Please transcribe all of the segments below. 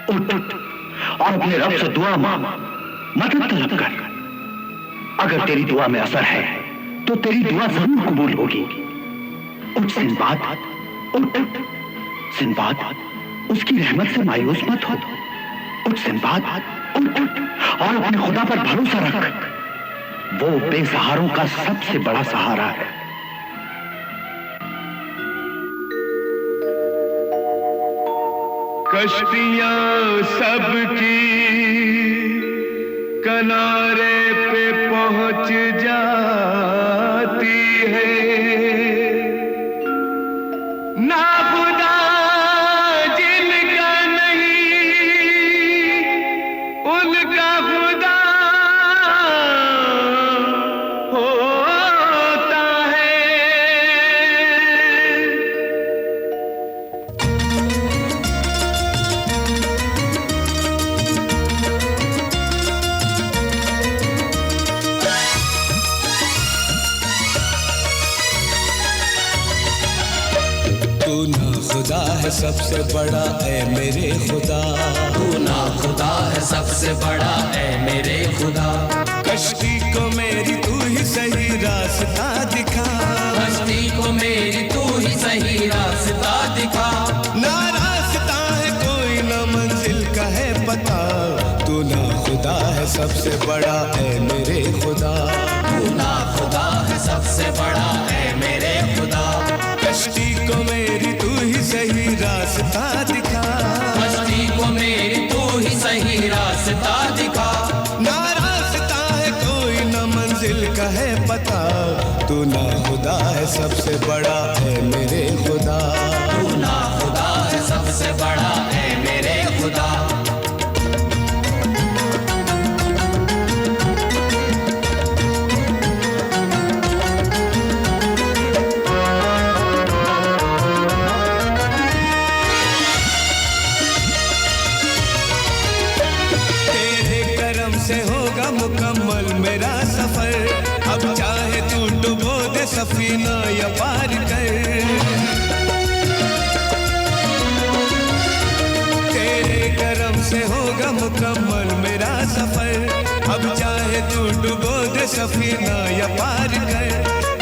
उठ और अपने रब से दुआ मांग, मदद तलब कर। अगर तेरी दुआ में असर है तो तेरी दुआ जरूर कबूल होगी। उठ सिंबाद, उठ सिंबाद, उसकी रहमत से मायूस मत हो। उठ सिंबाद, उठ और अपने खुदा पर भरोसा रख। वो बेसहारों का सबसे बड़ा सहारा है। कश्तियां सबकी किनारे पे पहुंच जाती है, ना खुदा जिनका नहीं उनका खुदा होता है। तू ना खुदा है सबसे बड़ा ऐ मेरे खुदा, तू ना खुदा है सबसे बड़ा ऐ मेरे खुदा। कश्ती को मेरी तू ही सही रास्ता दिखा, कश्ती को मेरी तू ही सही रास्ता दिखा। ना रास्ता है कोई ना मंजिल का है पता, तू ना खुदा है सबसे बड़ा ऐ मेरे खुदा। तू ना खुदा है सबसे बड़ा ऐ मेरे खुदा। कश्ती को मेरी तू ही सही रास्ता दिखा, कश्ती को मेरी तू ही सही रास्ता दिखा। ना रास्ता है कोई ना मंजिल का है पता, तू ना खुदा है सबसे बड़ा है मेरे खुदा। तू ना खुदा है सबसे बड़ा ऐ मेरे खुदा। से होगा मुकम्मल मेरा सफर, अब चाहे तू डुबो दे सफीना या पार कर। तेरे करम से होगा मुकम्मल मेरा सफर, अब चाहे तू डुबो दे सफीना या पार कर।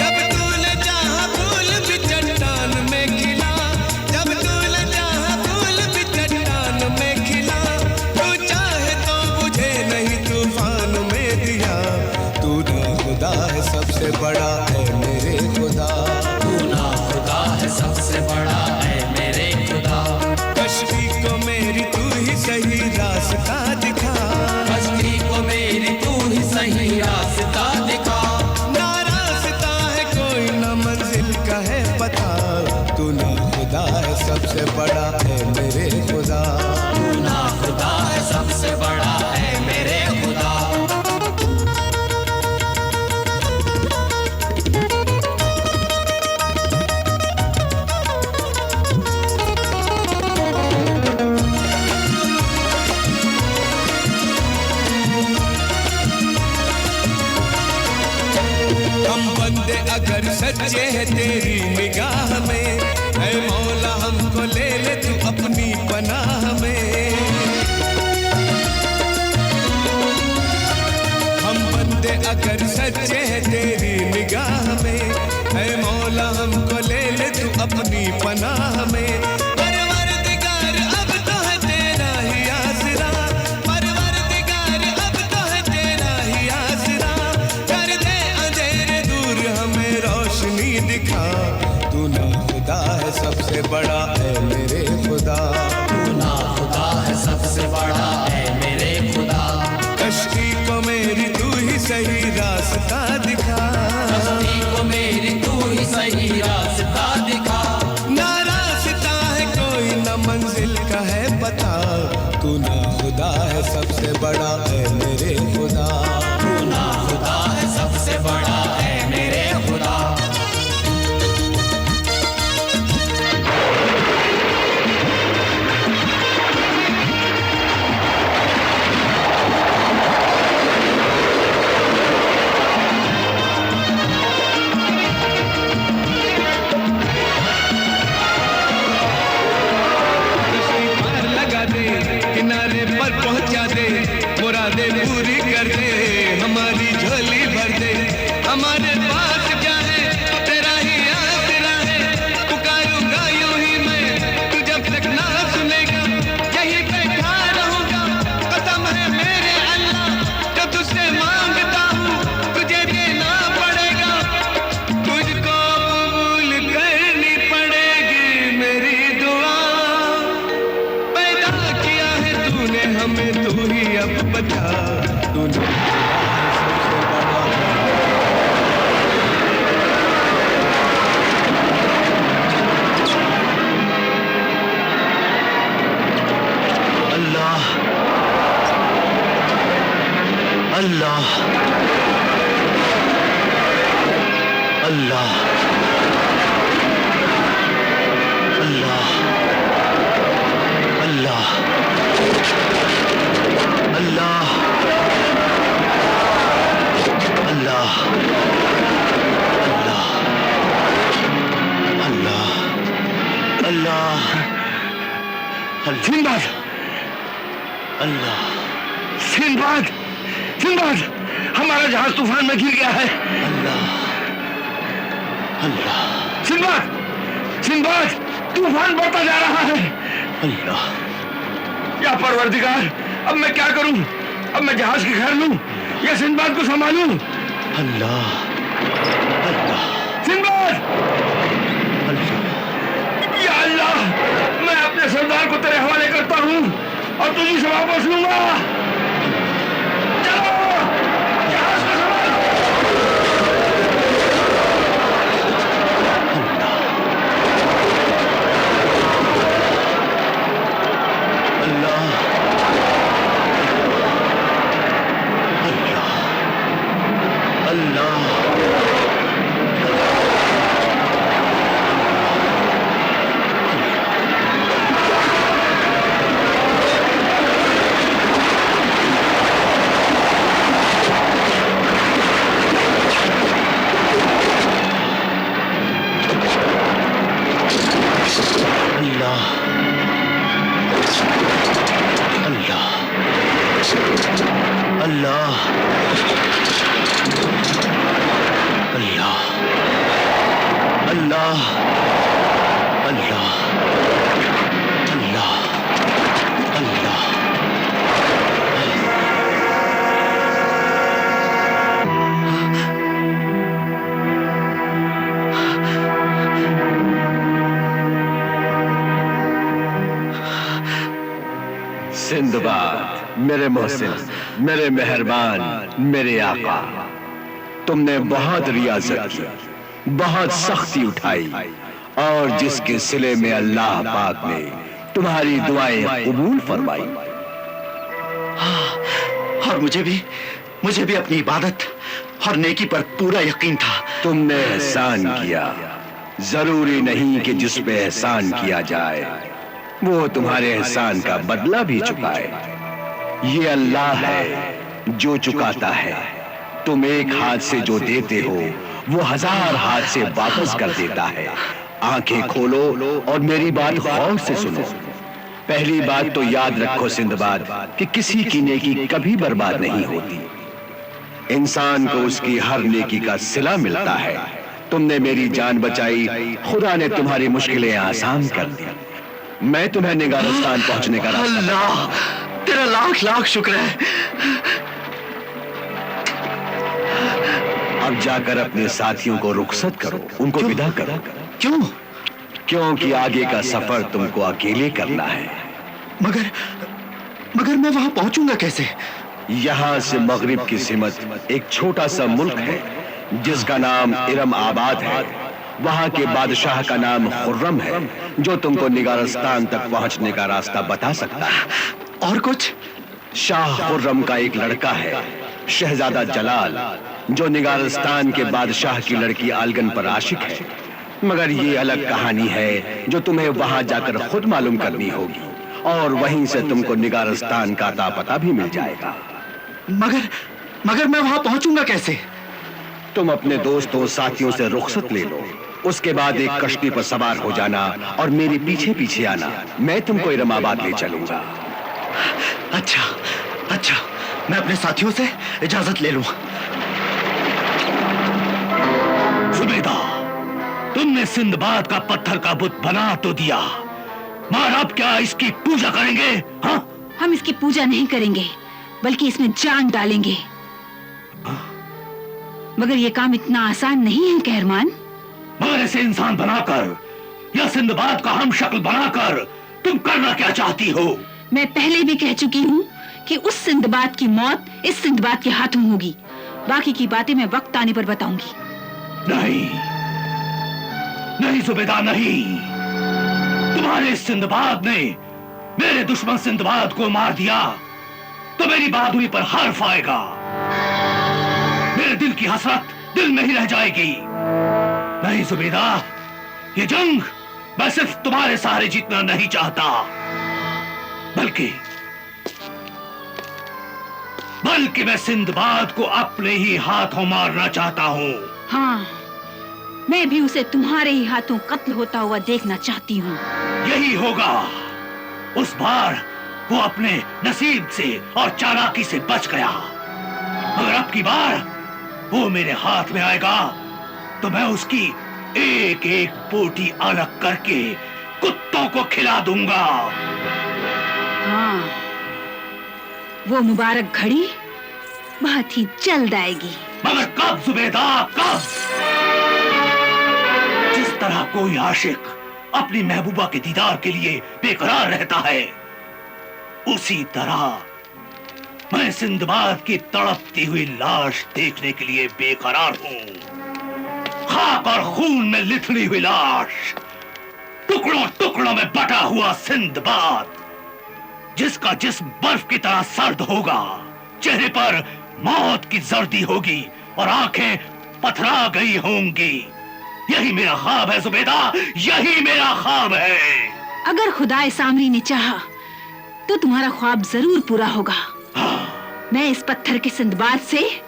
जब तूने चाहा फूल भी चट्टान में खिला, जब तूने चाहा फूल भी चट्टान में खिला, तू चाहे तो बुझे नहीं तूफान में दिया। तू ना खुदा है सबसे बड़ा है मेरे खुदा। तू ना खुदा है सबसे बड़ा ऐ मेरे खुदा। कश्ती को मेरी तू ही सही रास्ता दिखा, कश्ती को मेरी तू ही सही रास्ता दिखा। ना रास्ता है कोई ना मंजिल का है पता, तू ना खुदा है सबसे बड़ा है मेरे खुदा। तू ना खुदा है सबसे बड़ा ऐ मेरे खुदा। हम बंदे अगर सच्चे हैं तेरी निगाह में, ऐ मौला हमको ले ले तू अपनी पनाह में। हम बंदे अगर सच्चे हैं तेरी निगाह में, ऐ मौला हमको ले ले तू अपनी पनाह में। परवरदिगार अब तो है तेरा ही आसरा, परवरदिगार अब तो है तेरा ही आसरा। कर दे अंधेरे दूर हमें रोशनी दिखा, तू ना खुदा है सबसे बड़ा है मेरे खुदा। तू ना खुदा है सबसे बड़ा ऐ मेरे खुदा। कश्ती को मेरी तू ही सही रास्ता दिखा, कश्ती को मेरी तू ही सही रास्ता दिखा। ना रास्ता है कोई ना मंजिल का है पता, तू ना खुदा है सबसे बड़ा है मेरे खुदा। तू ना खुदा है सबसे बड़ा ऐ मेरे खुदा। किसी पार लगा दे किनारे पर पहुंचा दे, मुरादे पूरी कर दे, हमारी झोली भर दे। हमारे पास क्या है तेरा ही आसरा है, पुकारूंगा यूं ही मैं तू जब तक ना सुनेगा, यही बैठा रहूंगा कसम है मेरे अल्लाह, जो तुझसे मांगता हूँ तुझे देना पड़ेगा, तुझको कबूल करनी पड़ेगी मेरी दुआ। पैदा किया है तूने हमें, तू ही अब बता, तूने अल्लाह अल्लाह अल्लाह अल्लाह अल्लाह अल्लाह अल्लाह अल्लाह अल्लाह सिंबाद अल्लाह सिंबाद सिंबाद हमारा जहाज तूफान में गिर गया है। अल्लाह अल्लाह सिंबाद सिंबाद तूफान बढ़ता जा रहा है। अल्लाह या परवरदिगार, अब मैं क्या करूं? अब मैं जहाज की खैर लूं या सिंबाद को संभालूं? अल्लाह अल्लाह सिंबाद अल्लाह या अल्लाह, मैं अपने सरदार को तेरे हवाले करता हूं और तुझी से वापस लूंगा। चलो जहाज को संभालो। अल्लाह अल्लाह अल्लाह अल्लाह अल्लाह अल्लाह अल्लाह अल्लाह सिंदबाद मेरे मोहसिन, मेरे मेहरबान, मेरे आका, तुमने बहुत रियाजत की, बहुत सख्ती उठाई और जिसके सिले में अल्लाह पाक ने तुम्हारी दुआएं कबूल फरमाई। और मुझे भी अपनी इबादत और नेकी पर पूरा यकीन था। तुमने एहसान किया, जरूरी नहीं कि जिस पे एहसान किया जाए वो तुम्हारे एहसान का बदला भी चुकाए। ये अल्लाह है जो चुकाता है। तुम एक हाथ से जो देते हो वो 1000 हाथ से वापस कर देता है। आंखें खोलो और मेरी बात गौर से सुनो। पहली बात तो याद रखो सिंदबाद कि किसी की नेकी कभी बर्बाद नहीं होती। इंसान को उसकी हर नेकी का सिला मिलता है। तुमने मेरी जान बचाई, खुदा ने तुम्हारी मुश्किलें आसान कर दी। मैं तुम्हें निगारस्तान पहुंचने का रास्ता अल्लाह तेरा लाख लाख शुक्र है। अब जाकर अपने साथियों को रुखसत करो, उनको विदा करो। क्यों? क्योंकि आगे का सफर तुमको अकेले करना है। मगर मैं वहां पहुंचूंगा कैसे? यहां से मगरिब की सिमत एक छोटा सा मुल्क है जिसका नाम इरम आबाद है। वहां के बादशाह का नाम खुर्रम है जो तुमको निगारस्तान तक पहुंचने का रास्ता बता सकता है। और कुछ? शाह खुर्रम का एक लड़का है शहजादा जलाल, जो निगारस्तान के बादशाह की लड़की आलगन पर आशिक है। मगर ये अलग कहानी है जो तुम्हें वहां जाकर खुद मालूम करनी होगी और वहीं से तुमको निगारस्तान का अता पता भी मिल जाएगा। मगर मैं वहां पहुंचूंगा कैसे? तुम अपने दोस्तों साथियों से रुखसत ले लो, उसके बाद एक कश्ती पर सवार हो जाना और मेरे पीछे पीछे आना। मैं तुमको इरमाबाद ले चलूंगा। अच्छा अच्छा, मैं अपने साथियों से इजाजत ले लूं। जुबैदा, तुमने सिंदबाद का पत्थर का बुत बना तो दिया, मगर अब क्या इसकी पूजा करेंगे? हाँ, हम इसकी पूजा नहीं करेंगे, बल्कि इसमें जान डालेंगे। मगर ये काम इतना आसान नहीं है कहरमान। मगर इसे इंसान बनाकर या सिंदबाद का हम शक्ल बनाकर तुम करना क्या चाहती हो? मैं पहले भी कह चुकी हूँ कि उस सिंदबाद की मौत इस सिंदबाद के हाथों होगी। बाकी की बातें मैं वक्त आने पर बताऊंगी। नहीं नहीं जुबैदा, नहीं। तुम्हारे सिंदबाद ने मेरे दुश्मन सिंदबाद को मार दिया तो मेरी बहादुरी पर हर्फ आएगा। मेरे दिल की हसरत दिल में ही रह जाएगी। नहीं जुबैदा, ये जंग मैं सिर्फ तुम्हारे सहारे जीतना नहीं चाहता, बल्कि मैं सिंदबाद को अपने ही हाथों मारना चाहता हूँ। हाँ, मैं भी उसे तुम्हारे ही हाथों कत्ल होता हुआ देखना चाहती हूँ। यही होगा। उस बार वो अपने नसीब से और चालाकी से बच गया, मगर अब की बार वो मेरे हाथ में आएगा तो मैं उसकी एक एक बोटी अलग करके कुत्तों को खिला दूंगा। हाँ, वो मुबारक घड़ी बहुत ही जल्द आएगी। मगर कब जुबैदा, कब? जिस तरह कोई आशिक अपनी महबूबा के दीदार के लिए बेकरार रहता है, उसी तरह मैं सिंदबाद की तड़पती हुई लाश देखने के लिए बेकरार हूँ। खाक और खून में लिथड़ी हुई लाश, टुकड़ों टुकड़ों में बटा हुआ सिंदबाद, जिसका जिस्म बर्फ की तरह सर्द होगा, चेहरे पर मौत की जर्दी होगी और आंखें पथरा गई होंगी। यही मेरा ख्वाब है जुबैदा, यही मेरा ख्वाब है। अगर खुदाए सामरी ने चाहा तो तुम्हारा ख्वाब जरूर पूरा होगा। मैं इस पत्थर के सिंदबाद से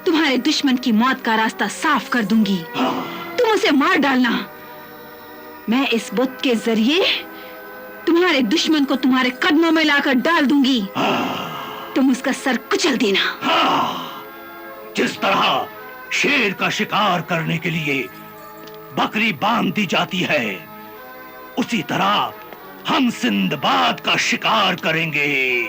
तुम्हारे दुश्मन की मौत का रास्ता साफ कर दूंगी। तुम उसे मार डालना। मैं इस बुत के जरिए तुम्हारे दुश्मन को तुम्हारे कदमों में लाकर डाल दूंगी। तुम उसका सर कुचल देना। जिस तरह शेर का शिकार करने के लिए बकरी बांध दी जाती है, उसी तरह हम सिंदबाद का शिकार करेंगे।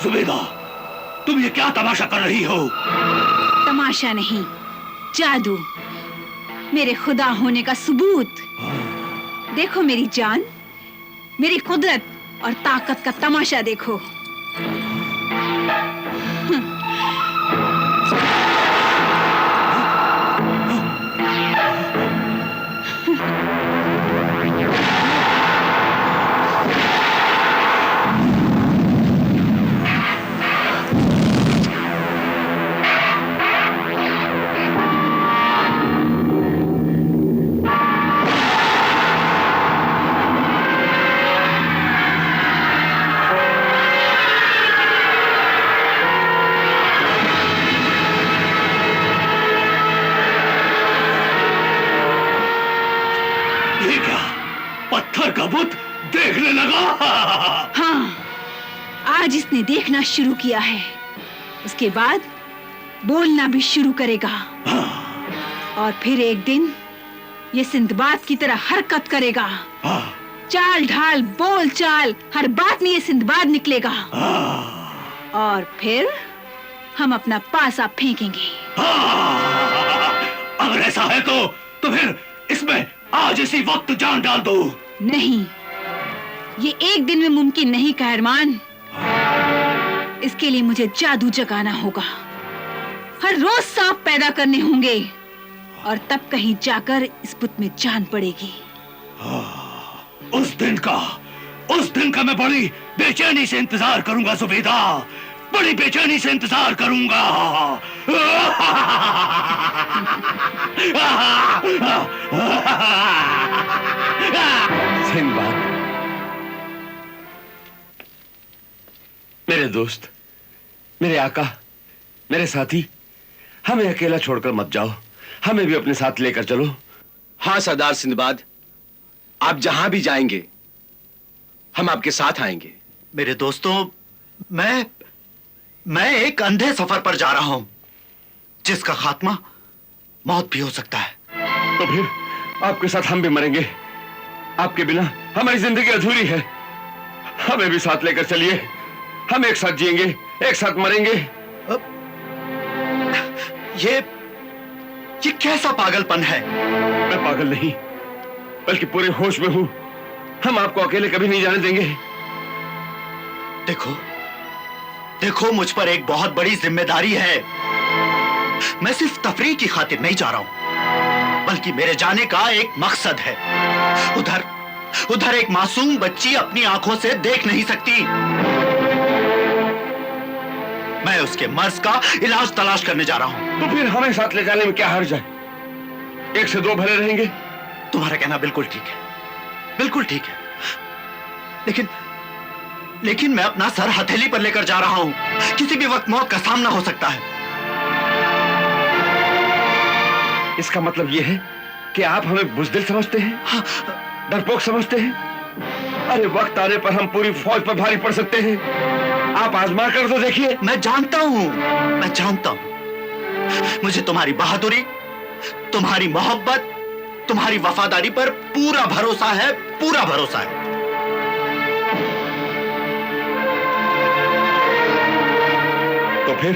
जुबैदा, तुम ये क्या तमाशा कर रही हो? तमाशा नहीं, जादू, मेरे खुदा होने का सबूत। देखो मेरी जान, मेरी कुदरत और ताकत का तमाशा देखो। का बुत देखने लगा। हाँ, आज इसने देखना शुरू किया है, उसके बाद बोलना भी शुरू करेगा। और फिर एक दिन ये सिंदबाद की तरह हरकत करेगा। चाल ढाल बोल चाल हर बात में ये सिंदबाद निकलेगा। और फिर हम अपना पासा फेंकेंगे। अगर ऐसा है तो फिर इसमें आज इसी वक्त जान डाल दो। नहीं, ये एक दिन में मुमकिन नहीं कहरमान। इसके लिए मुझे जादू जगाना होगा, हर रोज सांप पैदा करने होंगे, और तब कहीं जाकर इस बुत में जान पड़ेगी। उस दिन का मैं बड़ी बेचैनी से इंतजार करूंगा जुबैदा, बड़ी बेचैनी से इंतजार करूंगा। सिंदबाद, मेरे दोस्त, मेरे आका, मेरे साथी, हमें अकेला छोड़कर मत जाओ, हमें भी अपने साथ लेकर चलो। हाँ सरदार सिंदबाद, आप जहां भी जाएंगे हम आपके साथ आएंगे। मेरे दोस्तों, मैं एक अंधे सफर पर जा रहा हूं, जिसका खात्मा मौत भी हो सकता है। तो फिर आपके साथ हम भी मरेंगे। आपके बिना हमारी जिंदगी अधूरी है। हमें भी साथ लेकर चलिए, हम एक साथ जिएंगे, एक साथ मरेंगे। ये कैसा पागलपन है? मैं पागल नहीं, बल्कि पूरे होश में हूं। हम आपको अकेले कभी नहीं जाने देंगे। देखो, मुझ पर एक बहुत बड़ी जिम्मेदारी है। मैं सिर्फ तफरीह की खातिर नहीं जा रहा हूं, बल्कि मेरे जाने का एक मकसद है। उधर एक मासूम बच्ची अपनी आंखों से देख नहीं सकती। मैं उसके मर्ज का इलाज तलाश करने जा रहा हूं। तो फिर हमें साथ ले जाने में क्या हर्ज है? 1 से 2 भले रहेंगे। तुम्हारा कहना बिल्कुल ठीक है, बिल्कुल ठीक है। लेकिन मैं अपना सर हथेली पर लेकर जा रहा हूं। किसी भी वक्त मौत का सामना हो सकता है। इसका मतलब यह है कि आप हमें बुज़दिल समझते हैं? हाँ। डरपोक समझते हैं? अरे वक्त आने पर हम पूरी फौज पर भारी पड़ सकते हैं। आप आजमा कर तो देखिए। मैं जानता हूं, मुझे तुम्हारी बहादुरी, तुम्हारी मोहब्बत, तुम्हारी वफादारी पर पूरा भरोसा है, पूरा भरोसा है। तो फिर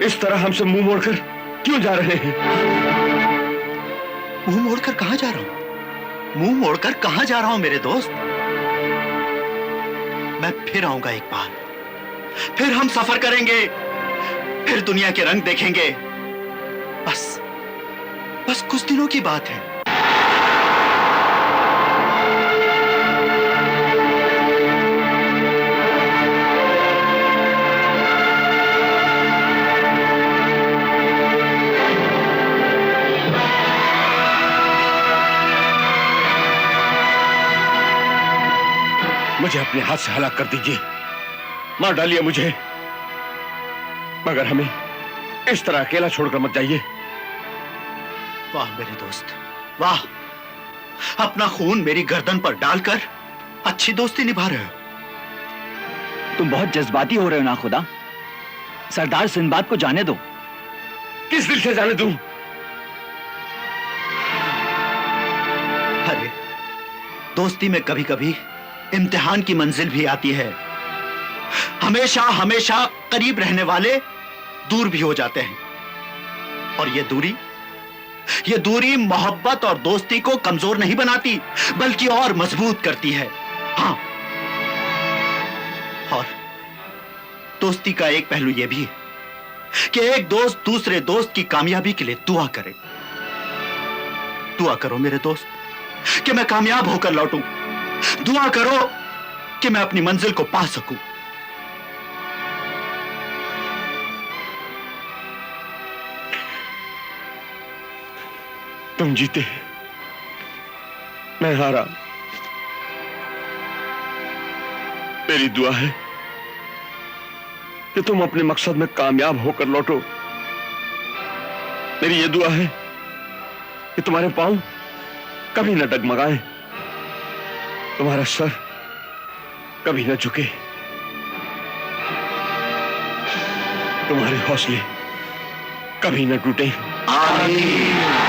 इस तरह हमसे मुंह मोड़कर क्यों जा रहे हैं? मुंह मोड़कर कहां जा रहा हूं? मुंह मोड़कर कहां जा रहा हूं मेरे दोस्त? मैं फिर आऊंगा एक बार, फिर हम सफर करेंगे, फिर दुनिया के रंग देखेंगे। बस कुछ दिनों की बात है। मुझे अपने हाथ से हलाक कर दीजिए, मार डालिए मुझे, मगर हमें इस तरह अकेला छोड़कर मत जाइए। वाह मेरे दोस्त, वाह! अपना खून मेरी गर्दन पर डालकर अच्छी दोस्ती निभा रहे हो। तुम बहुत जज्बाती हो रहे हो ना खुदा। सरदार सिंदबाद को जाने दो। किस दिल से जाने दूं? अरे, दोस्ती में कभी कभी इम्तिहान की मंजिल भी आती है। हमेशा करीब रहने वाले दूर भी हो जाते हैं, और ये दूरी मोहब्बत और दोस्ती को कमजोर नहीं बनाती, बल्कि और मजबूत करती है। हाँ, और दोस्ती का एक पहलू यह भी है कि एक दोस्त दूसरे दोस्त की कामयाबी के लिए दुआ करे। दुआ करो मेरे दोस्त कि मैं कामयाब होकर लौटूं। दुआ करो कि मैं अपनी मंजिल को पा सकूं। तुम जीते, मैं हारा। मेरी दुआ है कि तुम अपने मकसद में कामयाब होकर लौटो। मेरी ये दुआ है कि तुम्हारे पांव कभी न डगमगाएं। तुम्हारा सर कभी न झुके, तुम्हारे हौसले कभी न टूटे। आमीन।